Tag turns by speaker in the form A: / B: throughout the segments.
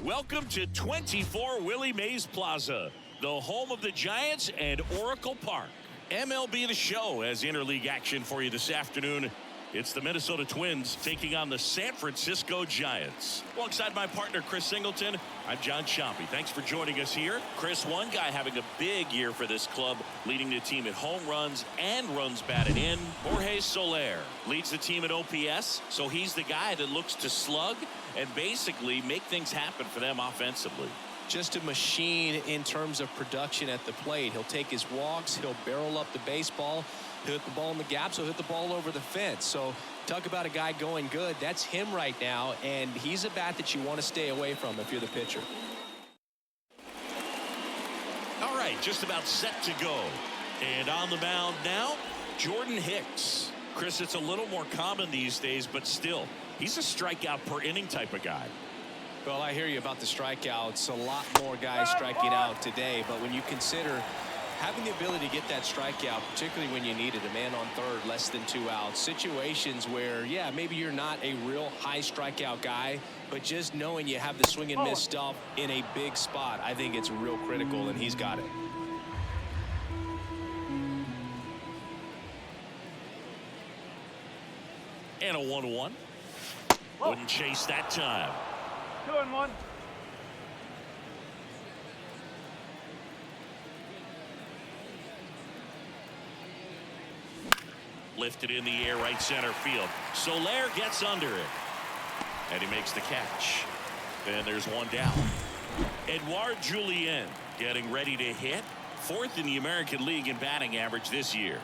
A: Welcome to 24 Willie Mays Plaza, the home of the Giants and Oracle Park. MLB The Show has interleague action for you this afternoon. It's the Minnesota Twins taking on the San Francisco Giants. Alongside my partner, Chris Singleton, I'm John Chompy. Thanks for joining us here. Chris, one guy having a big year for this club, leading the team in home runs and runs batted in. Jorge Soler leads the team in OPS, so he's the guy that looks to slug and basically make things happen for them offensively.
B: Just a machine in terms of production at the plate. He'll take his walks, he'll barrel up the baseball, he'll hit the ball in the gaps, he'll hit the ball over the fence. So talk about a guy going good. That's him right now, and he's a bat that you want to stay away from if you're the pitcher.
A: All right, just about set to go. And on the mound now, Jordan Hicks. Chris, it's a little more common these days, but still, he's a strikeout per inning type of guy.
B: Well, I hear you about the strikeouts. A lot more guys striking out today, but when you consider having the ability to get that strikeout, particularly when you need it, a man on third, less than 2 outs, situations where, yeah, maybe you're not a real high strikeout guy, but just knowing you have the swing and miss stuff in a big spot, I think it's real critical, and he's got it.
A: And a 1-1. Wouldn't chase that time.
C: 2-1.
A: Lifted in the air, right center field. Soler gets under it. And he makes the catch. And there's one down. Edouard Julien getting ready to hit. 4th in the American League in batting average this year.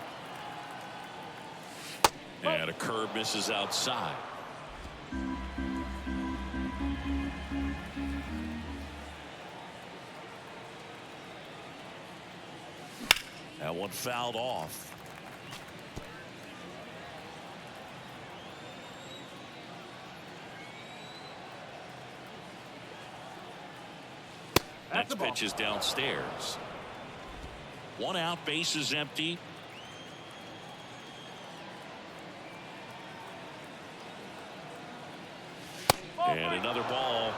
A: And a curve misses outside. That one fouled off. Next pitch is downstairs. 1 out, base is empty. And another ball.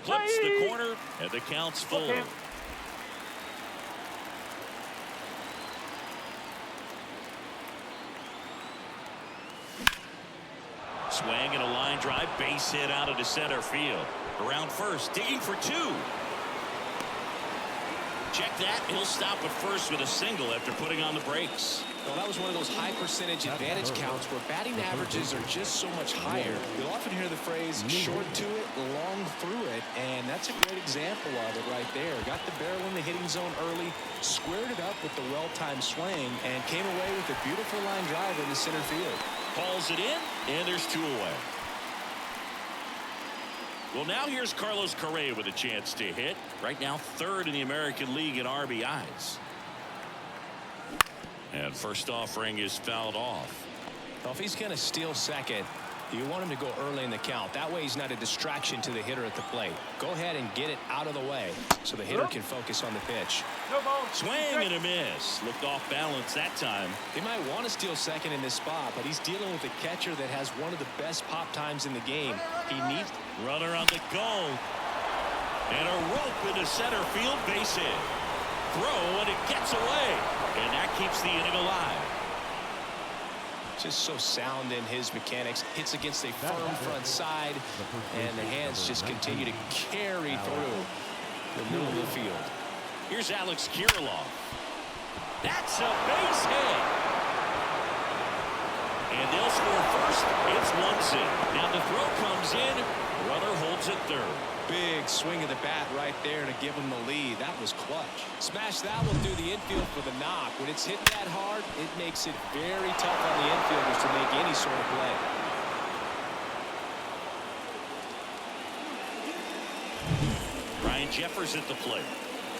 A: Clips the corner, and the count's full.
C: Okay.
A: Swing and a line drive, base hit out into center field. Around first, digging for 2. Check that. He'll stop at first with a single after putting on the brakes.
B: Well, that was one of those high percentage advantage counts where batting averages are just so much higher. You'll often hear the phrase short to it, long through it, and that's a great example of it right there. Got the barrel in the hitting zone early, squared it up with the well-timed swing, and came away with a beautiful line drive in the center field.
A: Calls it in, and there's 2 away. Well, now here's Carlos Correa with a chance to hit. Right now, 3rd in the American League in RBIs. And first offering is fouled off.
B: Well, if he's going to steal second, you want him to go early in the count. That way he's not a distraction to the hitter at the plate. Go ahead and get it out of the way so the hitter can focus on the pitch.
A: Swing and a miss. Looked off balance that time.
B: He might want to steal second in this spot, but he's dealing with a catcher that has one of the best pop times in the game. He needs...
A: Runner on the go. And a rope into center field, base hit. Throw, and it gets away. And that keeps the inning alive.
B: Just so sound in his mechanics. Hits against a firm front side, and the hands just continue to carry through the middle of the field.
A: Here's Alex Kirilloff. That's a base hit. And they'll score first. It's 1-0. Now the throw comes in. Runner holds it 3rd.
B: Big swing of the bat right there to give him the lead. That was clutch. Smash that one through the infield for the knock. When it's hit that hard, it makes it very tough on the infielders to make any sort of play.
A: Ryan Jeffers at the plate.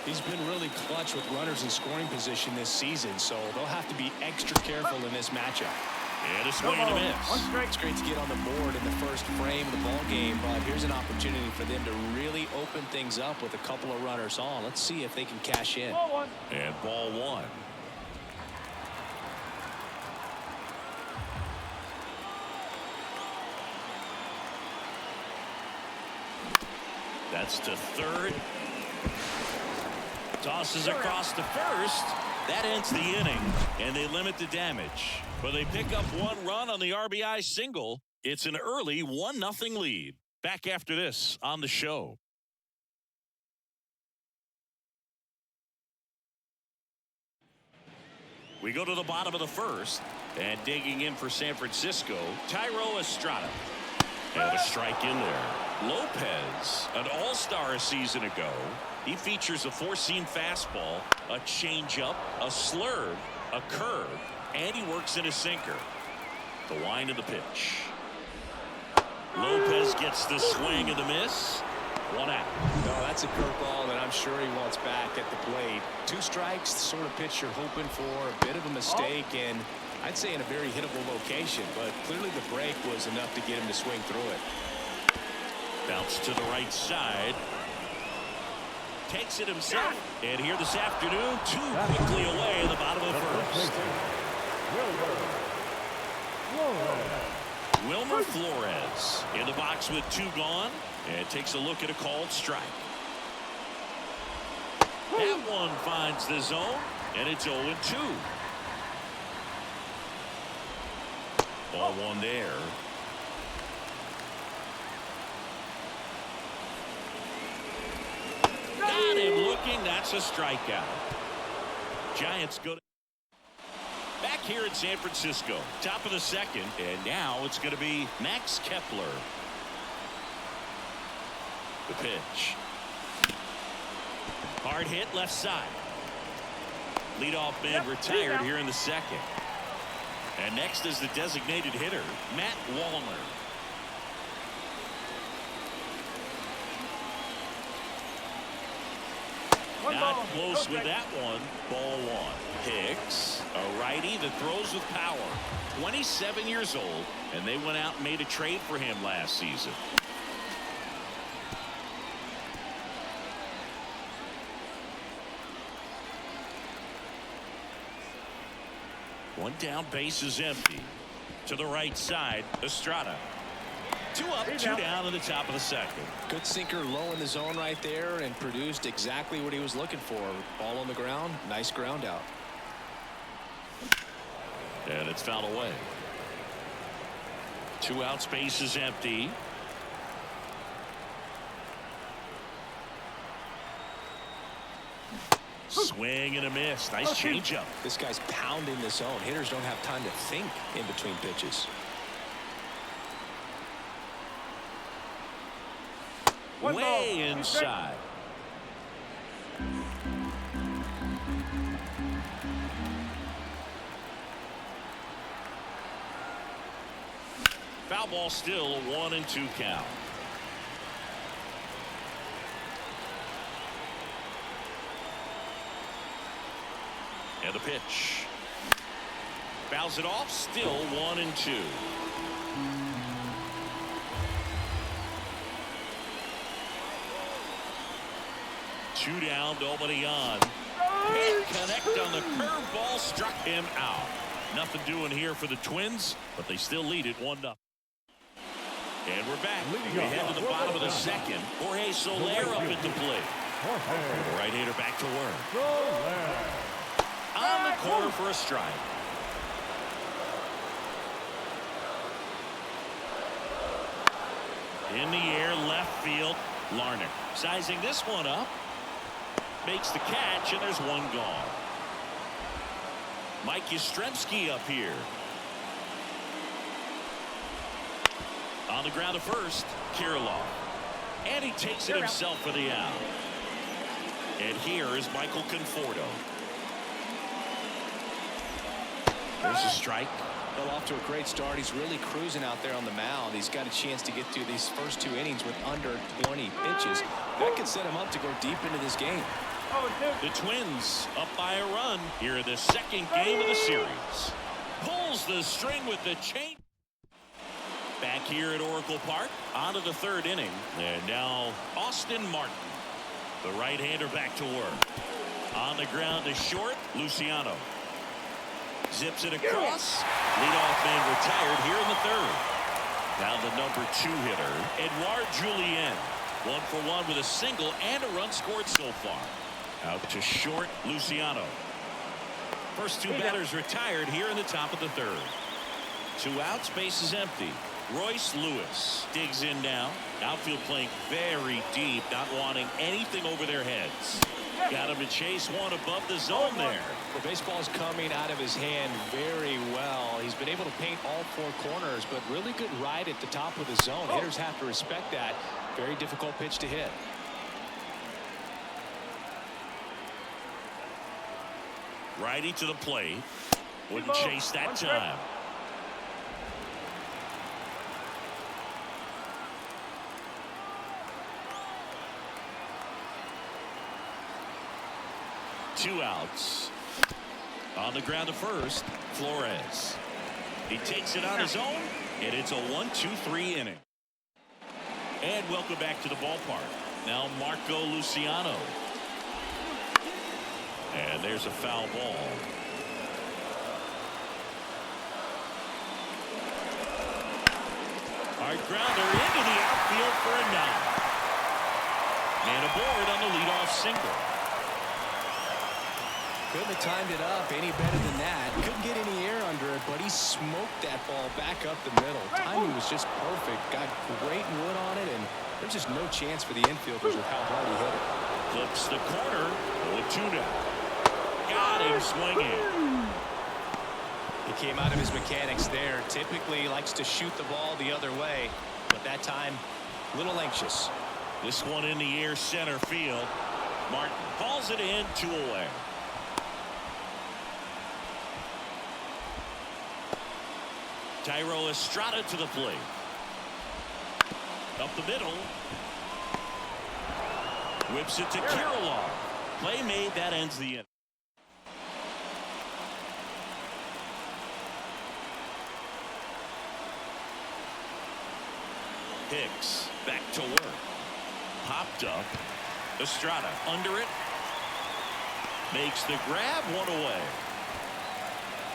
B: He's been really clutch with runners in scoring position this season, so they'll have to be extra careful in this matchup.
A: And a swing and a miss.
B: It's great to get on the board in the first frame of the ball game, but here's an opportunity for them to really open things up with a couple of runners on. Let's see if they can cash in.
A: And ball 1. Gets to third. Tosses across to first. That ends the inning, and they limit the damage. But they pick up one run on the RBI single. It's an early 1-0 lead. Back after this on the show. We go to the bottom of the first, and digging in for San Francisco, Thairo Estrada. And a strike in there. Lopez, an all-star a season ago. He features a four-seam fastball, a changeup, a slurve, a curve, and he works in a sinker. The wind of the pitch. Lopez gets the swing and the miss. 1 out.
B: No, that's a curveball that I'm sure he wants back at the plate. 2 strikes, the sort of pitch you're hoping for. A bit of a mistake, and I'd say in a very hittable location, but clearly the break was enough to get him to swing through it.
A: Bounce to the right side. Takes it himself. And here this afternoon, too quickly away in the bottom of the first. Wilmer Flores in the box with 2 gone. And takes a look at a called strike. That one finds the zone, and it's 0-2. Ball 1 there. Got him looking. That's a strikeout. Giants go to back here in San Francisco. Top of the second, and now it's going to be Max Kepler. The pitch. Hard hit left side. Leadoff man retired here in the second. And next is the designated hitter, Matt Wallner. Not close with that one. Ball 1. Hicks, a righty that throws with power. 27 years old, and they went out and made a trade for him last season. One down, base is empty. To the right side, Estrada. 2 up, 2 down in the top of the second.
B: Good sinker low in the zone right there and produced exactly what he was looking for. Ball on the ground, nice ground out.
A: And it's fouled away. 2 outs, base is empty. Swing and a miss. Nice changeup.
B: This guy's pounding the zone. Hitters don't have time to think in between pitches.
A: Way inside. Foul ball still, a 1-2 count. And the pitch. Fouls it off, still 1-2. Two down, nobody on. Can't connect on the curveball, struck him out. Nothing doing here for the Twins, but they still lead it 1-0. And we're back. We head to the bottom of the second. Jorge Soler up at the plate. The right-hander back to work. On the corner for a strike. In the air, left field. Larnach sizing this one up. Makes the catch, and there's one gone. Mike Yastrzemski up here. On the ground to first, Kirilloff. And he takes it himself for the out. And here is Michael Conforto. There's a strike.
B: Well, off to a great start. He's really cruising out there on the mound. He's got a chance to get through these first 2 innings with under 20 pitches. That could set him up to go deep into this game.
A: The Twins up by a run here in the second game of the series. Pulls the string with the chain. Back here at Oracle Park, on to the 3rd inning. And now Austin Martin, the right-hander, back to work. On the ground to short, Luciano. Zips it across. Leadoff man retired here in the 3rd. Now the number 2 hitter, Edouard Julien. 1 for 1 with a single and a run scored so far. Out to short, Luciano. First two batters retired here in the top of the third. 2 outs, base is empty. Royce Lewis digs in now. Outfield playing very deep, not wanting anything over their heads. Got him to chase one above the zone there.
B: The baseball is coming out of his hand very well. He's been able to paint all 4 corners, but really good ride at the top of the zone. Hitters have to respect that. Very difficult pitch to hit.
A: Righty to the plate. Wouldn't chase that time. Two outs. On the ground to first, Flores. He takes it on his own, and it's a 1-2-3 inning. And welcome back to the ballpark. Now Marco Luciano. And there's a foul ball. Hard grounder into the outfield for a knock. And aboard on the leadoff single.
B: Couldn't have timed it up any better than that. Couldn't get any air under it, but he smoked that ball back up the middle. Timing was just perfect. Got great wood on it, and there's just no chance for the infielders with how hard he hit it.
A: Flips the corner. 0-2 now. Got him swinging.
B: He came out of his mechanics there. Typically likes to shoot the ball the other way, but that time a little anxious.
A: This one in the air, center field. Martin calls it in, 2 away. Tyro Estrada to the plate. Up the middle. Whips it to Kirilloff. Play made, that ends the inning. Hicks back to work. Popped up. Estrada under it. Makes the grab, 1 away.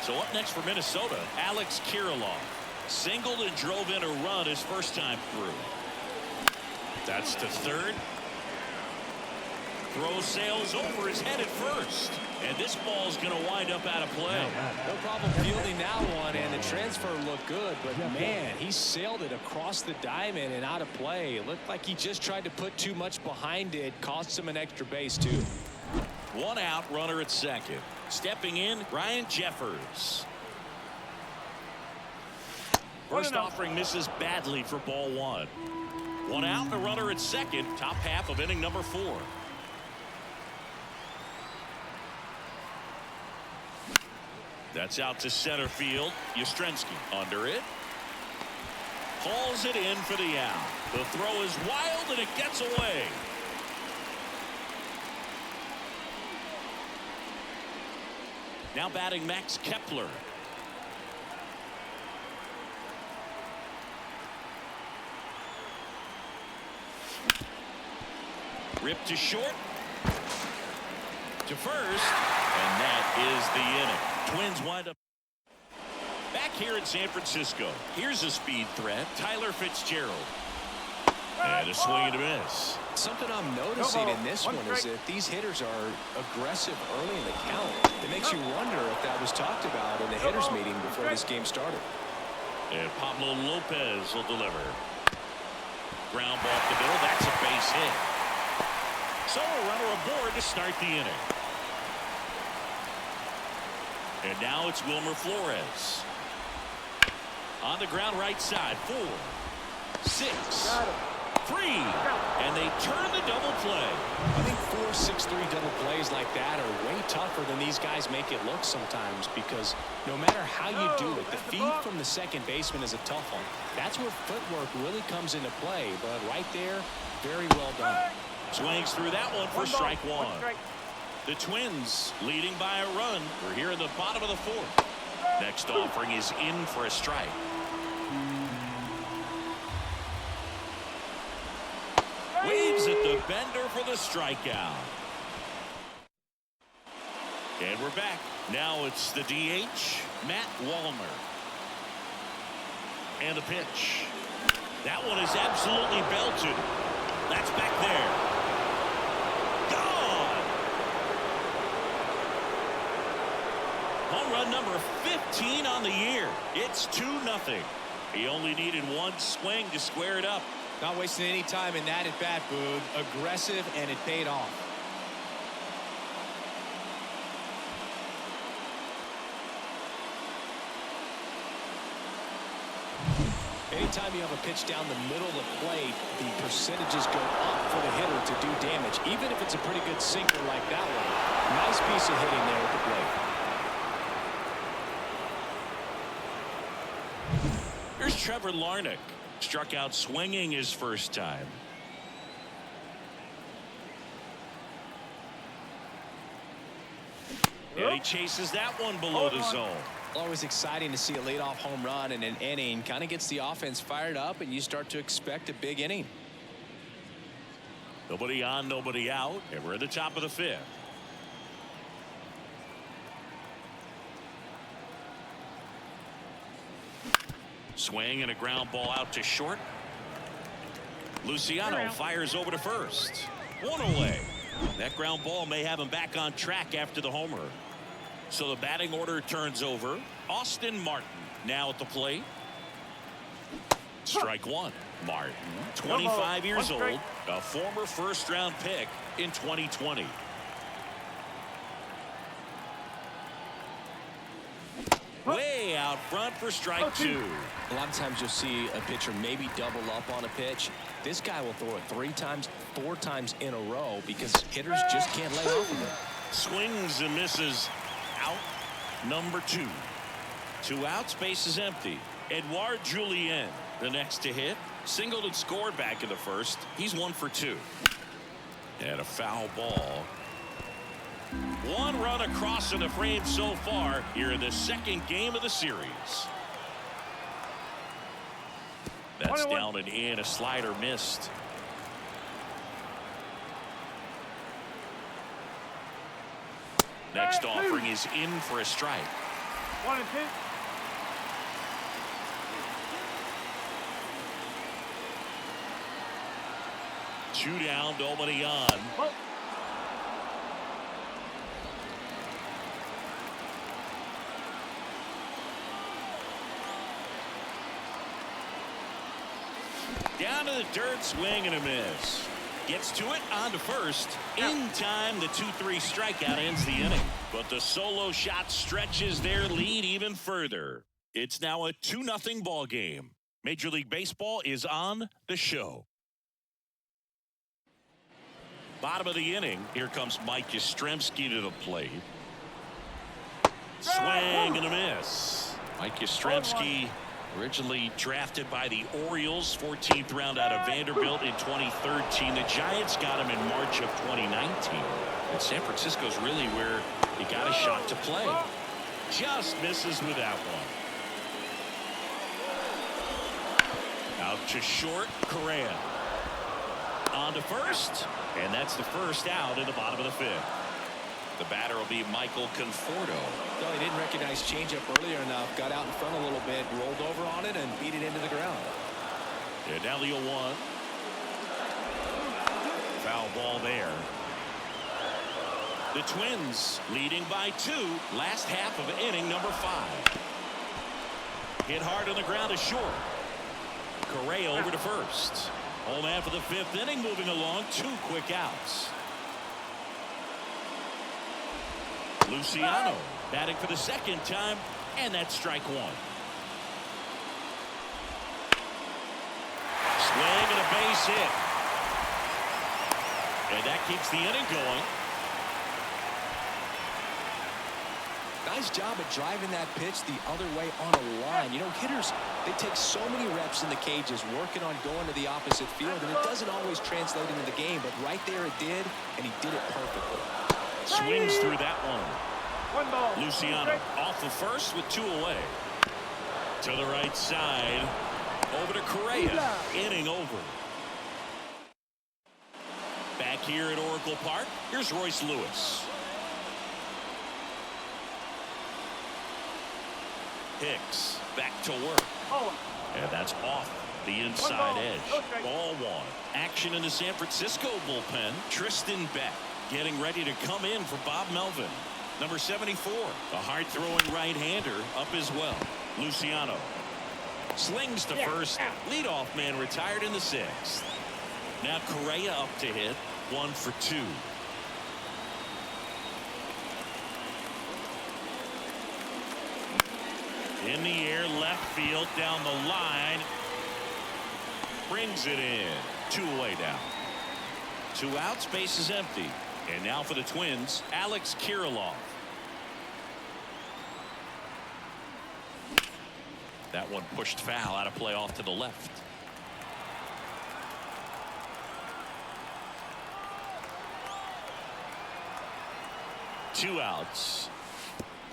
A: So up next for Minnesota, Alex Kirilloff. Singled and drove in a run his first time through. That's to third. Throw sails over his head at first. And this ball's going to wind up out of play.
B: No problem fielding that one, and the transfer looked good, but man, he sailed it across the diamond and out of play. It looked like he just tried to put too much behind it. Cost him an extra base, too.
A: 1 out, runner at second. Stepping in, Ryan Jeffers. First offering misses badly for ball 1. 1 out, the runner at second. Top half of inning number 4. That's out to center field. Yastrzemski under it. Hauls it in for the out. The throw is wild and it gets away. Now batting Max Kepler. Ripped to short. To first. And that is the inning. Twins wind up back here in San Francisco. Here's a speed threat. Tyler Fitzgerald. And a swing and a miss.
B: Something I'm noticing in this one is that these hitters are aggressive early in the count. It makes you wonder if that was talked about in the hitters meeting before this game started.
A: And Pablo Lopez will deliver. Ground ball up the middle. That's a base hit. So a runner aboard to start the inning. And now it's Wilmer Flores. On the ground right side. 4, 6, 3. And they turn the double play.
B: I think 4, 6, 3 double plays like that are way tougher than these guys make it look sometimes, because no matter how you do it, the feed from the second baseman is a tough one. That's where footwork really comes into play. But right there, very well done.
A: Swings through that one for strike 1. The Twins leading by a run. We're here in the bottom of the 4th. Next offering is in for a strike. Waves at the bender for the strikeout. And we're back. Now it's the DH, Matt Wallner. And the pitch. That one is absolutely belted. That's back there. Gone. Home run number 15 on the year. It's 2-0. He only needed one swing to square it up.
B: Not wasting any time in that at bat, Boog. Aggressive, and it paid off. Anytime you have a pitch down the middle of the plate, the percentages go up for the hitter to do damage, even if it's a pretty good sinker like that one. Nice piece of hitting there at the plate.
A: Here's Trevor Larnach. Struck out swinging his first time. And he chases that one below the zone.
B: Always exciting to see a leadoff home run in an inning. Kind of gets the offense fired up, and you start to expect a big inning.
A: Nobody on, nobody out, and we're at the top of the 5th. Swing and a ground ball out to short. Luciano fires over to first. One away. That ground ball may have him back on track after the homer. So the batting order turns over. Austin Martin now at the plate. Strike one. Martin, 25 years old, a former first-round pick in 2020. Way out front for strike two.
B: A lot of times you'll see a pitcher maybe double up on a pitch. This guy will throw it 3 times, 4 times in a row because hitters just can't lay off of it.
A: Swings and misses. Out number 2. 2 outs, base is empty. Edouard Julien, the next to hit. Singled and scored back in the first. He's 1 for 2. And a foul ball. 1 run across in the frame so far here in the second game of the series. That's down and in. A slider missed. Next offering is in for a strike.
C: 1 and 2.
A: Two down, nobody on. Down to the dirt, swing and a miss. Gets to it, on to first. In time, the 2-3 strikeout ends the inning. But the solo shot stretches their lead even further. It's now a 2-0 ball game. Major League Baseball is on the show. Bottom of the inning. Here comes Mike Yastrzemski to the plate. Swing and a miss. Mike Yastrzemski, originally drafted by the Orioles, 14th round out of Vanderbilt in 2013. The Giants got him in March of 2019. And San Francisco's really where he got a shot to play. Just misses with that one. Out to short, Correa. On to first, and that's the first out in the bottom of the 5th. The batter will be Michael Conforto.
B: Well, he didn't recognize changeup earlier enough. Got out in front a little bit, rolled over on it, and beat it into the ground.
A: And now the 0-1. Foul ball there. The Twins leading by 2. Last half of inning number 5. Hit hard on the ground to short. Correa over to first. Home man for the 5th inning, moving along. 2 quick outs. Luciano batting for the 2nd time, and that's strike 1. Swing and a base hit. And that keeps the inning going.
B: Nice job at driving that pitch the other way on a line. You know, hitters, they take so many reps in the cages working on going to the opposite field, and it doesn't always translate into the game, but right there it did, and he did it perfectly.
A: Swings through that one.
C: 1 ball.
A: Luciano off the first with 2 away. To the right side. Over to Correa. Inning over. Back here at Oracle Park, here's Royce Lewis. Hicks back to work. And that's off. The inside edge. Ball one. Action in the San Francisco bullpen. Tristan Beck getting ready to come in for Bob Melvin. Number 74. A hard-throwing right-hander up as well. Luciano slings to first. Leadoff man retired in the 6th. Now Correa up to hit. 1 for 2. In the air, left field, down the line. Brings it in. 2 away now. 2 outs, base is empty. And now for the Twins, Alex Kirilloff. That one pushed foul, out of play off to the left. Two outs.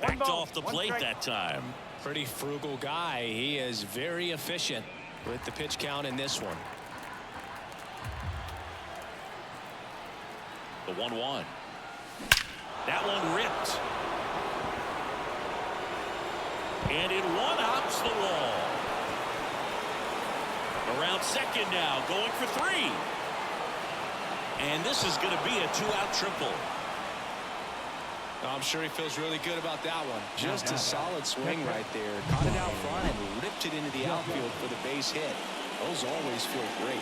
A: Backed off the plate that time.
B: Pretty frugal guy. He is very efficient with the pitch count in this one.
A: The 1-1. That one ripped. And it one-hops the wall. Around second now, going for 3. And this is going to be a 2-out triple.
B: I'm sure he feels really good about that one. Just a solid swing right there. Caught it out front and ripped it into the outfield for the base hit. Those always feel great.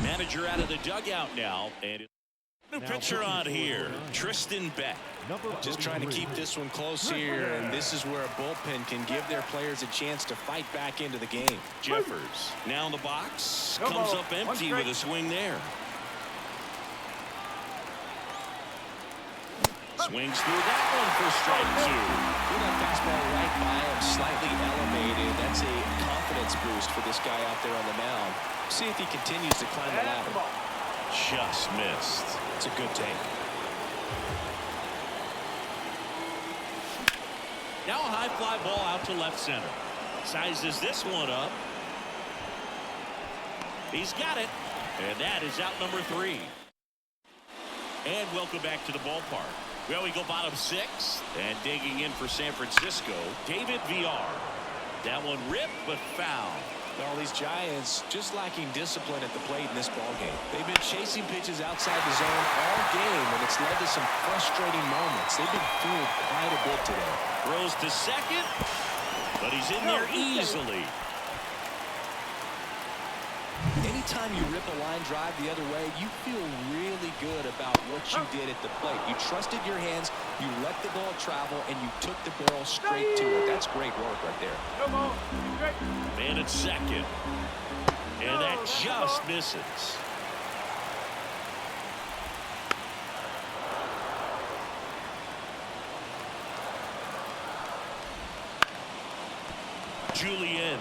A: Manager out of the dugout now, and new pitcher on here, Tristan Beck.
B: Just trying to keep this one close here, and this is where a bullpen can give their players a chance to fight back into the game.
A: Jeffers now in the box, comes up empty with a swing there. Swings through that one for strike 2.
B: Threw that fastball right by him, slightly elevated. That's a confidence boost for this guy out there on the mound. See if he continues to climb the ladder.
A: Just missed.
B: It's a good take.
A: Now a high fly ball out to left center. Sizes this one up. He's got it. And that is out number 3. And welcome back to the ballpark. Well, we go bottom 6. And digging in for San Francisco, David VR. That one ripped but foul.
B: All these Giants just lacking discipline at the plate in this ballgame. They've been chasing pitches outside the zone all game, and it's led to some frustrating moments. They've been fooled quite a bit today.
A: Throws to second, but he's in there easily.
B: Anytime you rip a line drive the other way, you feel really good about what you did at the plate. You trusted your hands, you let the ball travel, and you took the barrel straight to it. That's great work right there.
A: Man at second. And that just misses. Julian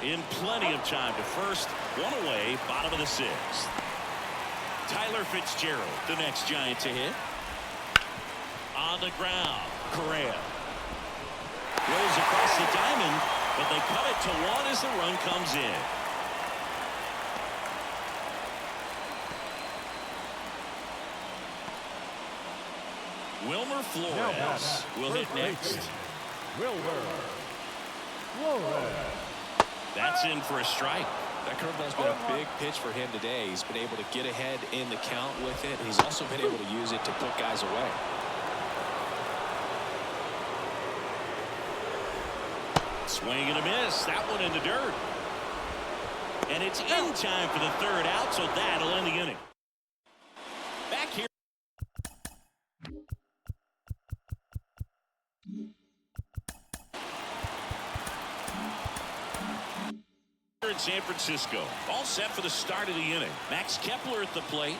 A: in plenty of time to first. 1 away, bottom of the 6th. Tyler Fitzgerald, the next Giant to hit. On the ground, Correa. Rolls across the diamond, but they cut it to 1 as the run comes in. Wilmer Flores will hit next. That's in for a strike.
B: That curveball's been a big pitch for him today. He's been able to get ahead in the count with it. He's also been able to use it to put guys away.
A: Swing and a miss. That one in the dirt. And it's in time for the 3rd out, so that'll end the inning. Back here. In San Francisco, all set for the start of the inning. Max Kepler at the plate.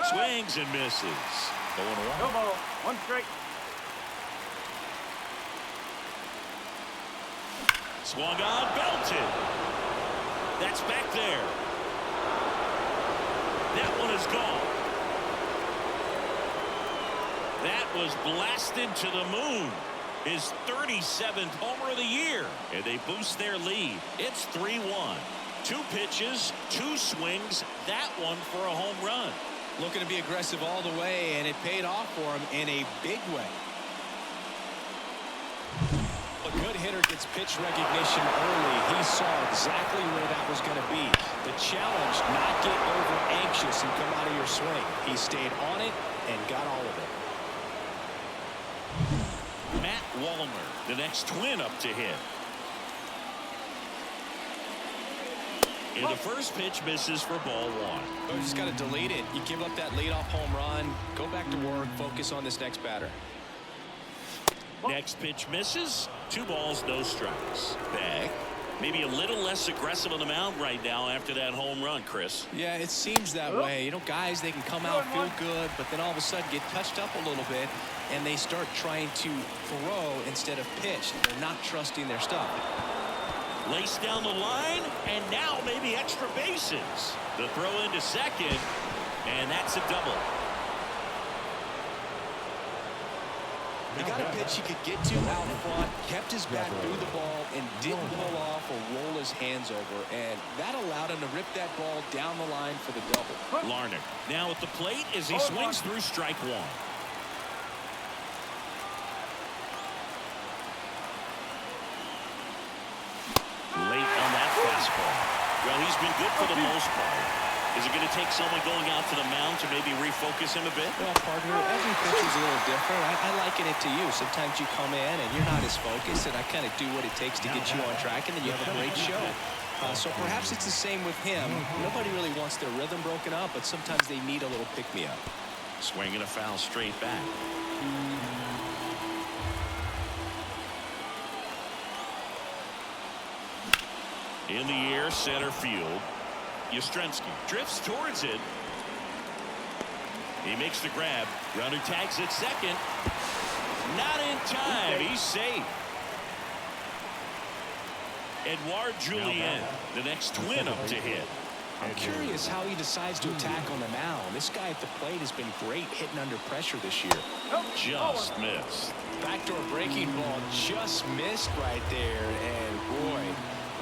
A: Swings and misses. 0-1.
C: No ball. 1 strike.
A: Swung on, belted. That's back there. That one is gone. That was blasted to the moon. His 37th homer of the year, and they boost their lead. It's 3-1. 2 pitches, 2 swings, that one for a home run.
B: Looking to be aggressive all the way, and it paid off for him in a big way. A good hitter gets pitch recognition early. He saw exactly where that was going to be. The challenge, not get over anxious and come out of your swing. He stayed on it and got all of it.
A: Matt Wallner, the next Twin up to hit. And the first pitch misses for ball one.
B: Oh, you just got to delete it. You give up that leadoff home run. Go back to work. Focus on this next batter.
A: Next pitch misses. 2 balls, no strikes. Back. Maybe a little less aggressive on the mound right now after that home run, Chris.
B: Yeah, it seems that way. You know, guys, they can come out, feel good, but then all of a sudden get touched up a little bit, and they start trying to throw instead of pitch. They're not trusting their stuff.
A: Lace down the line, and now maybe extra bases. The throw into second, and that's a double.
B: He got a pitch he could get to out front, kept his bat through the ball, and didn't pull off or roll his hands over. And that allowed him to rip that ball down the line for the double.
A: Larnach now at the plate as he swings through strike one. Late on that fastball. Well, he's been good for the most part. Is it going to take someone going out to the mound to maybe refocus him a bit?
B: Well, partner, every pitch is a little different. I liken it to you. Sometimes you come in and you're not as focused, and I kind of do what it takes to get you on track, and then you have a great show. So perhaps it's the same with him. Nobody really wants their rhythm broken up, but sometimes they need a little pick-me-up.
A: Swinging a foul straight back. In the air, center field. Yastrzemski drifts towards it. He makes the grab. Grounder tags it second. Not in time. He's safe. Edouard Julien, the next Twin up to hit.
B: I'm curious how he decides to attack on the mound. This guy at the plate has been great hitting under pressure this year.
A: Just missed.
B: Backdoor breaking ball just missed right there, and boy,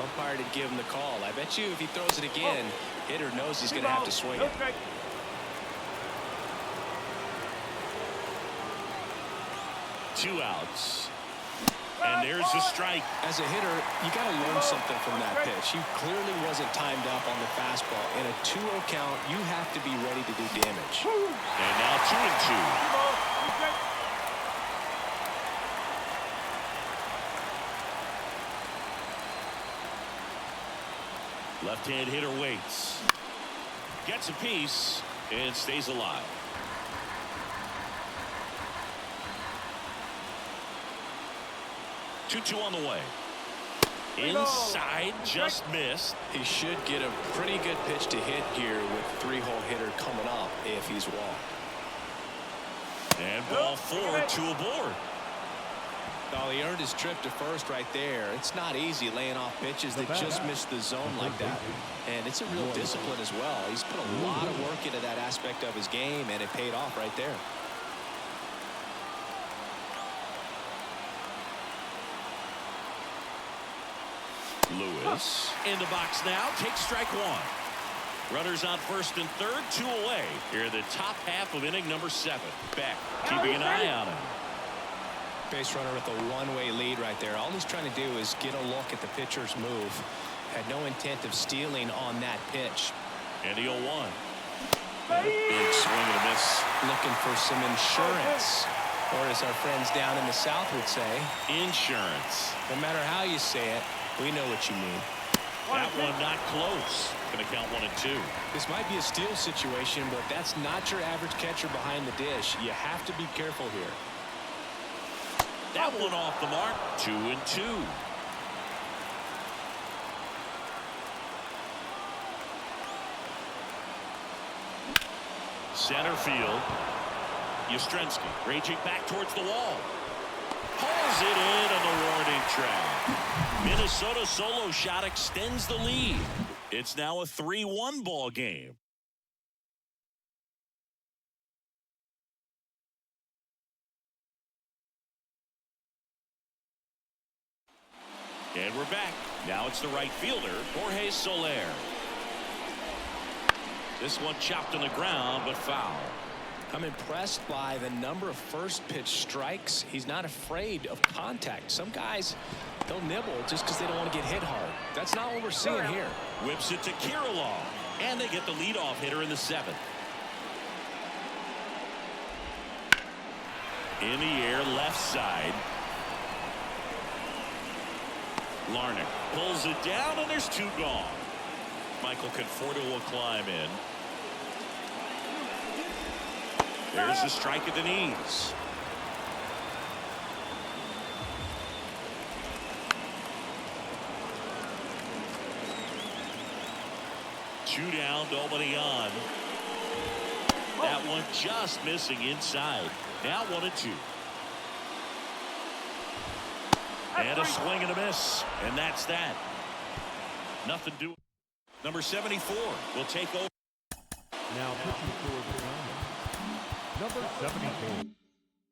B: umpire did give him the call. I bet you if he throws it again, hitter knows he's going to have to swing it.
A: 2 outs. And there's a strike.
B: As a hitter, you got to learn something from that pitch. He clearly wasn't timed up on the fastball. In a 2-0 count, you have to be ready to do damage.
A: And now 2-2. Left-hand hitter waits. Gets a piece and stays alive. 2-2 on the way. Inside, just missed.
B: He should get a pretty good pitch to hit here with 3-hole hitter coming up if he's walked.
A: And ball 4, 2 aboard.
B: Oh, he earned his trip to first right there. It's not easy laying off pitches that just miss the zone like that. And it's a real discipline as well. He's put a lot of work into that aspect of his game, and it paid off right there.
A: Lewis in the box now, takes strike one. Runners on first and third, 2 away. Here in the top half of inning number 7. Beck keeping an eye on him.
B: Base runner with a one-way lead right there. All he's trying to do is get a look at the pitcher's move. Had no intent of stealing on that pitch.
A: And the 0-1. Big swing and a miss.
B: Looking for some insurance. Or as our friends down in the South would say,
A: insurance.
B: No matter how you say it, we know what you mean.
A: That one not close. Going to count 1 and 2.
B: This might be a steal situation, but that's not your average catcher behind the dish. You have to be careful here.
A: That one off the mark. 2 and 2. Center field. Yastrzemski raging back towards the wall. Pulls it in on the warning track. Minnesota solo shot extends the lead. It's now a 3-1 ball game. And we're back. Now it's the right fielder, Jorge Soler. This one chopped on the ground, but foul.
B: I'm impressed by the number of first pitch strikes. He's not afraid of contact. Some guys, they'll nibble just because they don't want to get hit hard. That's not what we're seeing here.
A: Whips it to Kirilloff, and they get the leadoff hitter in the 7th. In the air, left side. Larnach pulls it down, and there's 2 gone. Michael Conforto will climb in. There's the strike at the knees. Two down, nobody on. That one just missing inside. Now 1-2. And a swing and a miss. And that's that. Nothing to do. Number 74 will take over.
D: Now pitching for the Giants, number 74.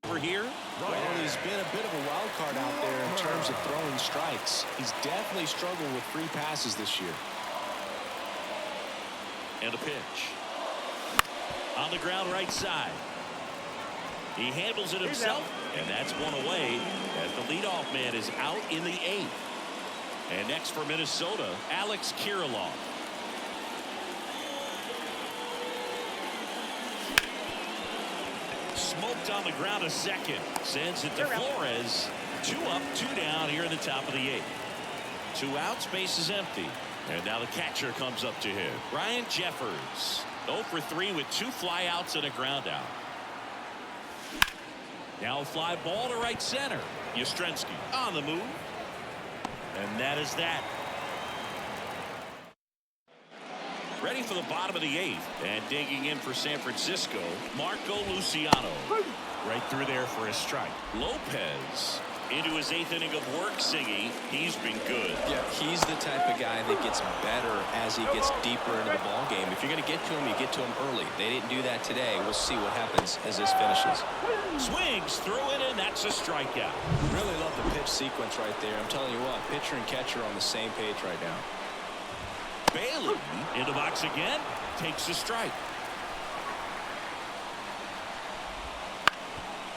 A: Over here.
B: Well, he's been a bit of a wild card out there in terms of throwing strikes. He's definitely struggled with free passes this year.
A: And a pitch. On the ground right side. He handles it himself, and that's one away as the leadoff man is out in the 8th. And next for Minnesota, Alex Kirilloff. Smoked on the ground a second. Sends it to Flores. 2 up, 2 down here in the top of the 8th. 2 outs, base is empty. And now the catcher comes up to him. Ryan Jeffers. 0 for 3 with 2 flyouts and a ground out. Now a fly ball to right center. Yastrzemski on the move. And that is that. Ready for the bottom of the 8th. And digging in for San Francisco, Marco Luciano. Right through there for a strike. Lopez into his 8th inning of work, Siggy. He's been good.
B: Yeah, he's the type of guy that gets better as he gets deeper into the ball game. If you're going to get to him, you get to him early. They didn't do that today. We'll see what happens as this finishes.
A: Swings through it, and that's a strikeout.
B: Really love the pitch sequence right there. I'm telling you what, pitcher and catcher are on the same page right now.
A: Bailey in the box again, takes a strike.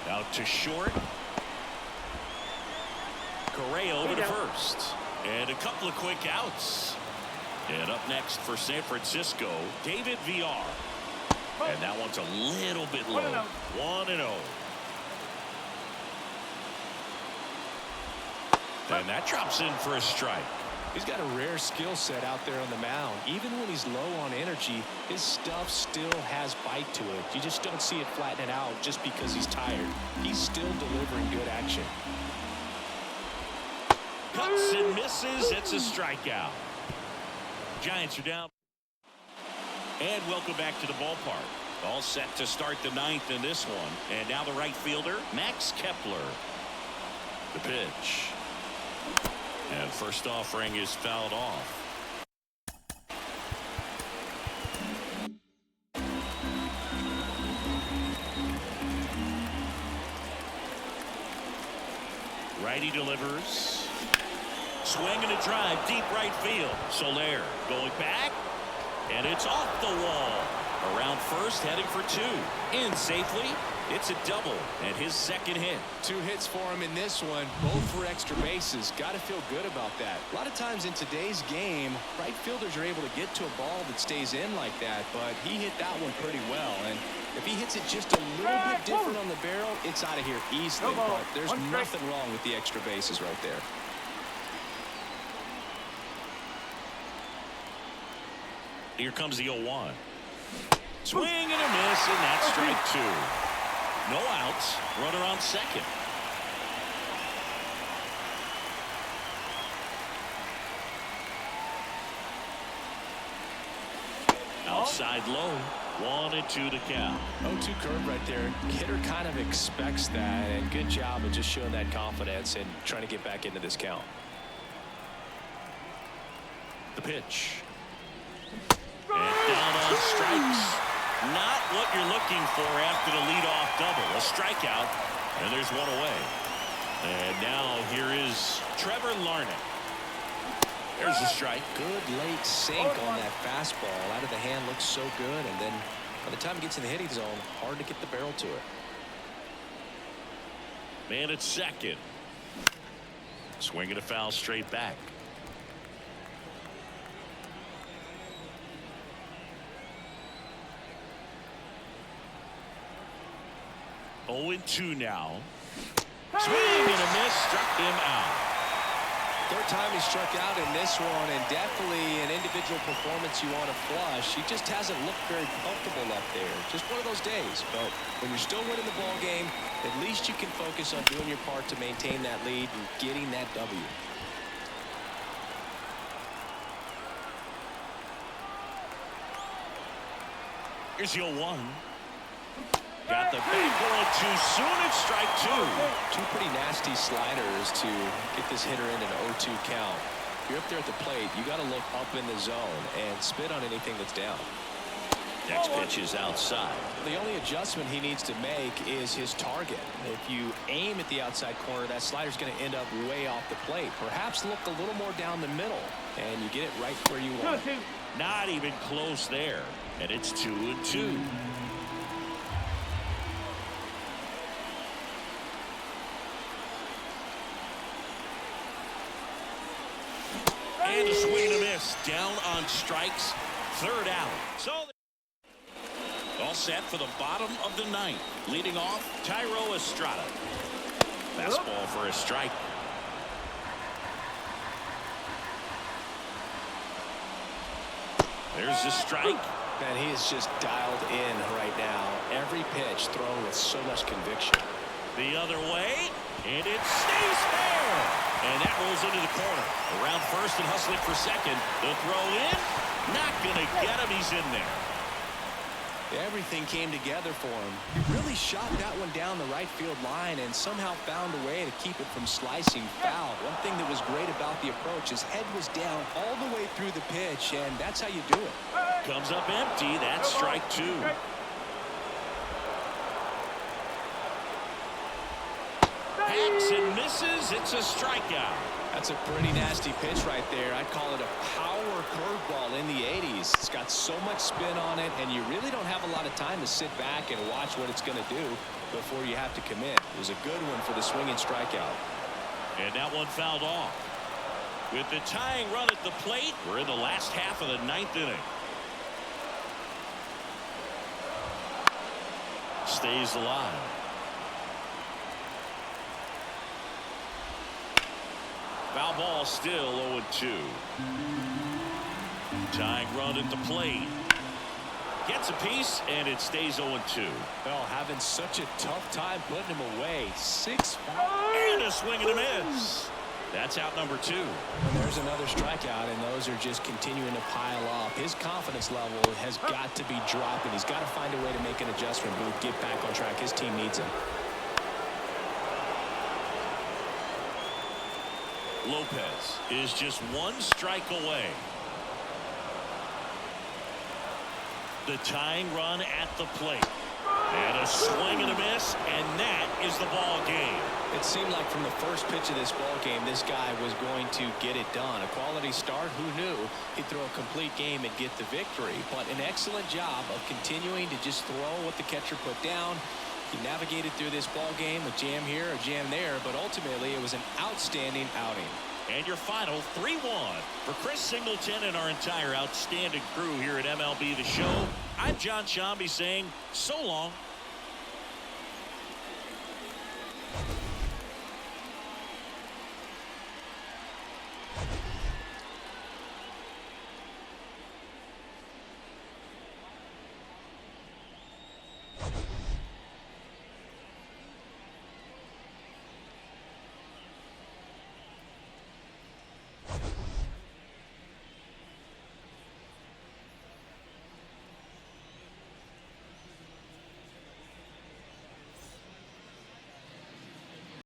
A: Out to short. Correa over to first. And a couple of quick outs. And up next for San Francisco, David VR. And that one's a little bit low. 1-0. And that drops in for a strike.
B: He's got a rare skill set out there on the mound. Even when he's low on energy, his stuff still has bite to it. You just don't see it flatten it out just because he's tired. He's still delivering good action.
A: Cuts and misses. It's a strikeout. Giants are down. And welcome back to the ballpark. All set to start the 9th in this one. And now the right fielder, Max Kepler. The pitch. And first offering is fouled off. Righty delivers. Swing and a drive, deep right field. Soler going back. And it's off the wall. Around first, heading for 2. In safely. It's a double and his 2nd hit.
B: 2 hits for him in this one, both for extra bases. Got to feel good about that. A lot of times in today's game, right fielders are able to get to a ball that stays in like that, but he hit that one pretty well. And if he hits it just a little bit different on the barrel, it's out of here easily. But there's nothing wrong with the extra bases right there.
A: Here comes the 0-1. Swing and a miss, and that's strike 2. No outs. Runner on second. Outside low. 1-2 to count.
B: 0-2 curve right there. Hitter kind of expects that, and good job of just showing that confidence and trying to get back into this count.
A: The pitch. And down on strikes. Not what you're looking for after the leadoff double. A strikeout, and there's one away. And now here is Trevor Larnach. There's a strike.
B: Good late sink on that fastball. Out of the hand, looks so good, and then by the time it gets in the hitting zone, hard to get the barrel to it.
A: Man at second. Swinging a foul straight back. Oh, 0-2 now. Swing and a miss, struck him out.
B: Third time he struck out in this one, and definitely an individual performance you want to flush. He just hasn't looked very comfortable up there. Just one of those days. But when you're still winning the ball game, at least you can focus on doing your part to maintain that lead and getting that W.
A: Here's the 0-1. Got the big going too soon. It's strike two.
B: Two pretty nasty sliders to get this hitter in an 0-2 count. If you're up there at the plate, you got to look up in the zone and spit on anything that's down.
A: Next pitch is outside.
B: The only adjustment he needs to make is his target. If you aim at the outside corner, that slider's going to end up way off the plate. Perhaps look a little more down the middle, and you get it right where you want it.
A: Not even close there. And it's 2-2. And a swing and a miss. Down on strikes. Third out. So all set for the bottom of the ninth. Leading off, Tyro Estrada. Fastball for a strike. There's the strike.
B: Man, he is just dialed in right now. Every pitch thrown with so much conviction.
A: The other way, and it stays fair. And that rolls into the corner. Around first and hustling for second. The throw in, not going to get him. He's in there.
B: Everything came together for him. He really shot that one down the right field line and somehow found a way to keep it from slicing foul. One thing that was great about the approach, his head was down all the way through the pitch, and that's how you do it.
A: Comes up empty. That's strike two. Hacks and misses. It's a strikeout.
B: That's a pretty nasty pitch right there. I'd call it a power curveball in the 80s. It's got so much spin on it, and you really don't have a lot of time to sit back and watch what it's going to do before you have to commit. It was a good one for the swinging strikeout.
A: And that one fouled off. With the tying run at the plate, we're in the last half of the ninth inning. Stays alive. Foul ball, still 0-2. Tying run at the plate. Gets a piece, and it stays 0-2.
B: Well, having such a tough time putting him away. 6 fouls.
A: And a swing and a miss. That's out number 2.
B: And there's another strikeout, and those are just continuing to pile up. His confidence level has got to be dropping. He's got to find a way to make an adjustment and get back on track. His team needs him.
A: Lopez is just one strike away. The tying run at the plate. And a swing and a miss, and that is the ball game.
B: It seemed like from the first pitch of this ball game, this guy was going to get it done. A quality start, who knew? He'd throw a complete game and get the victory. But an excellent job of continuing to just throw what the catcher put down. He navigated through this ball game, a jam here, a jam there, but ultimately it was an outstanding outing.
A: And your final 3-1 for Chris Singleton and our entire outstanding crew here at MLB The Show. I'm John Shambi saying so long